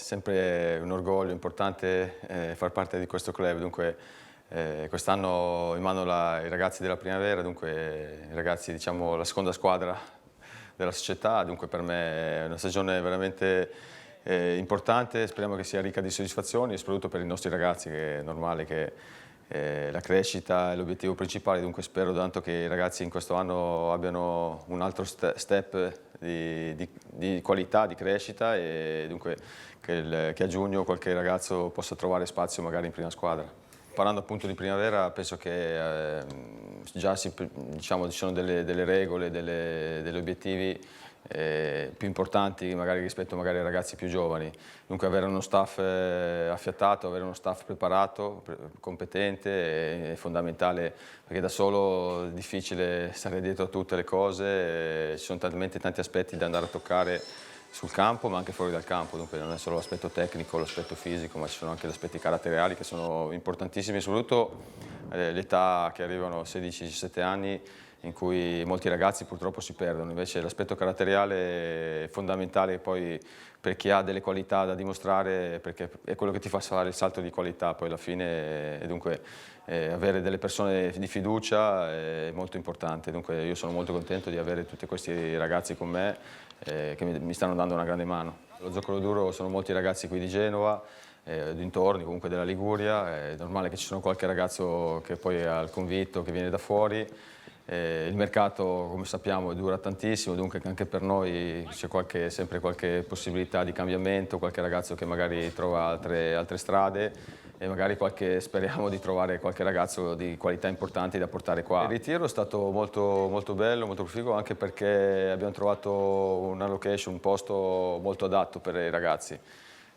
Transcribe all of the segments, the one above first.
sempre un orgoglio importante far parte di questo club, dunque quest'anno ho in mano i ragazzi della Primavera, dunque i ragazzi, diciamo, la seconda squadra della società, dunque per me è una stagione veramente importante, speriamo che sia ricca di soddisfazioni e soprattutto per i nostri ragazzi, che è normale che la crescita è l'obiettivo principale, dunque spero tanto che i ragazzi in questo anno abbiano un altro step di qualità, di crescita e dunque che a giugno qualche ragazzo possa trovare spazio magari in prima squadra. Parlando appunto di Primavera, penso che già diciamo, ci sono delle regole, degli obiettivi più importanti magari rispetto magari ai ragazzi più giovani. Dunque avere uno staff affiatato, avere uno staff preparato, competente è fondamentale, perché da solo è difficile stare dietro a tutte le cose, ci sono talmente tanti aspetti da andare a toccare sul campo ma anche fuori dal campo, dunque non è solo l'aspetto tecnico, l'aspetto fisico, ma ci sono anche gli aspetti caratteriali che sono importantissimi, soprattutto l'età che arrivano a 16-17 anni in cui molti ragazzi purtroppo si perdono, invece l'aspetto caratteriale è fondamentale poi per chi ha delle qualità da dimostrare, perché è quello che ti fa fare il salto di qualità poi alla fine, e dunque avere delle persone di fiducia è molto importante, dunque io sono molto contento di avere tutti questi ragazzi con me che mi stanno dando una grande mano. Lo Zoccolo Duro sono molti ragazzi qui di Genova, dintorni, comunque della Liguria, è normale che ci sono qualche ragazzo che poi ha il convitto, che viene da fuori. Il mercato, come sappiamo, dura tantissimo, dunque anche per noi c'è sempre qualche possibilità di cambiamento, qualche ragazzo che magari trova altre strade e magari speriamo di trovare qualche ragazzo di qualità importanti da portare qua. Il ritiro è stato molto bello, molto figo, anche perché abbiamo trovato una location, un posto molto adatto per i ragazzi.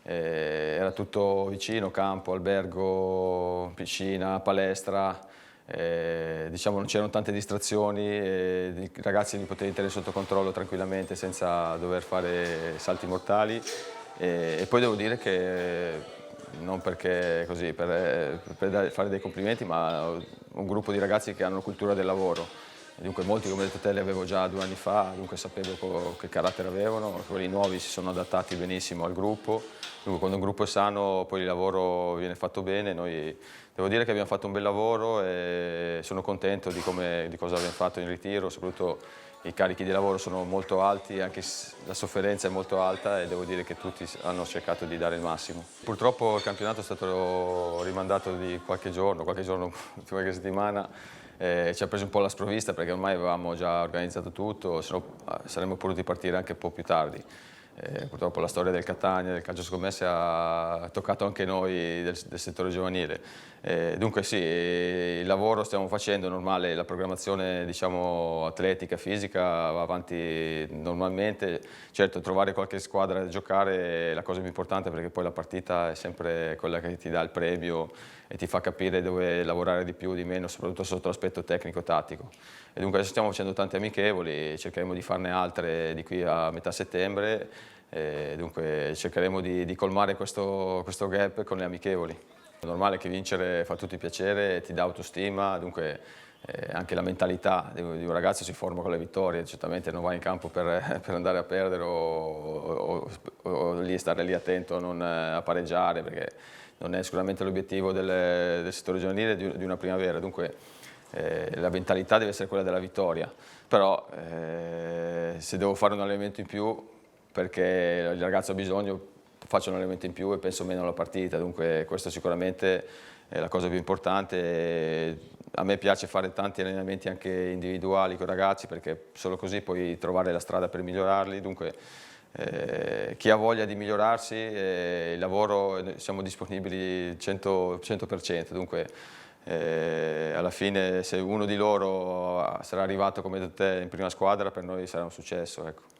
Era tutto vicino, campo, albergo, piscina, palestra. Diciamo non c'erano tante distrazioni, i ragazzi li potevano tenere sotto controllo tranquillamente senza dover fare salti mortali e poi devo dire che non perché così per fare dei complimenti, ma un gruppo di ragazzi che hanno cultura del lavoro. Dunque molti, come hai detto te, li avevo già 2 anni fa, dunque sapevo che carattere avevano, quelli nuovi si sono adattati benissimo al gruppo, dunque quando un gruppo è sano poi il lavoro viene fatto bene, noi devo dire che abbiamo fatto un bel lavoro e sono contento di cosa abbiamo fatto in ritiro, soprattutto i carichi di lavoro sono molto alti, anche la sofferenza è molto alta e devo dire che tutti hanno cercato di dare il massimo. Purtroppo il campionato è stato rimandato di qualche giorno, qualche settimana. Ci ha preso un po' la sprovvista perché ormai avevamo già organizzato tutto, se no saremmo potuti partire anche un po' più tardi. Purtroppo la storia del Catania, del calcio scommesse ha toccato anche noi del settore giovanile. Dunque sì, il lavoro stiamo facendo, è normale, la programmazione diciamo, atletica, fisica va avanti normalmente. Certo, trovare qualche squadra da giocare è la cosa più importante perché poi la partita è sempre quella che ti dà il premio e ti fa capire dove lavorare di più o di meno, soprattutto sotto l'aspetto tecnico-tattico. E dunque adesso stiamo facendo tante amichevoli, cercheremo di farne altre di qui a metà settembre, dunque cercheremo di colmare questo gap con le amichevoli. È normale che vincere fa tutti piacere, ti dà autostima, dunque anche la mentalità di un ragazzo si forma con le vittorie, certamente non vai in campo per andare a perdere o stare lì attento a pareggiare, perché non è sicuramente l'obiettivo del settore giovanile di una Primavera, dunque la mentalità deve essere quella della vittoria, però se devo fare un allenamento in più perché il ragazzo ha bisogno, faccio un allenamento in più e penso meno alla partita, dunque questo sicuramente è la cosa più importante. A me piace fare tanti allenamenti anche individuali con i ragazzi perché solo così puoi trovare la strada per migliorarli, dunque chi ha voglia di migliorarsi, il lavoro siamo disponibili 100%, dunque alla fine se uno di loro sarà arrivato come te in prima squadra per noi sarà un successo. Ecco.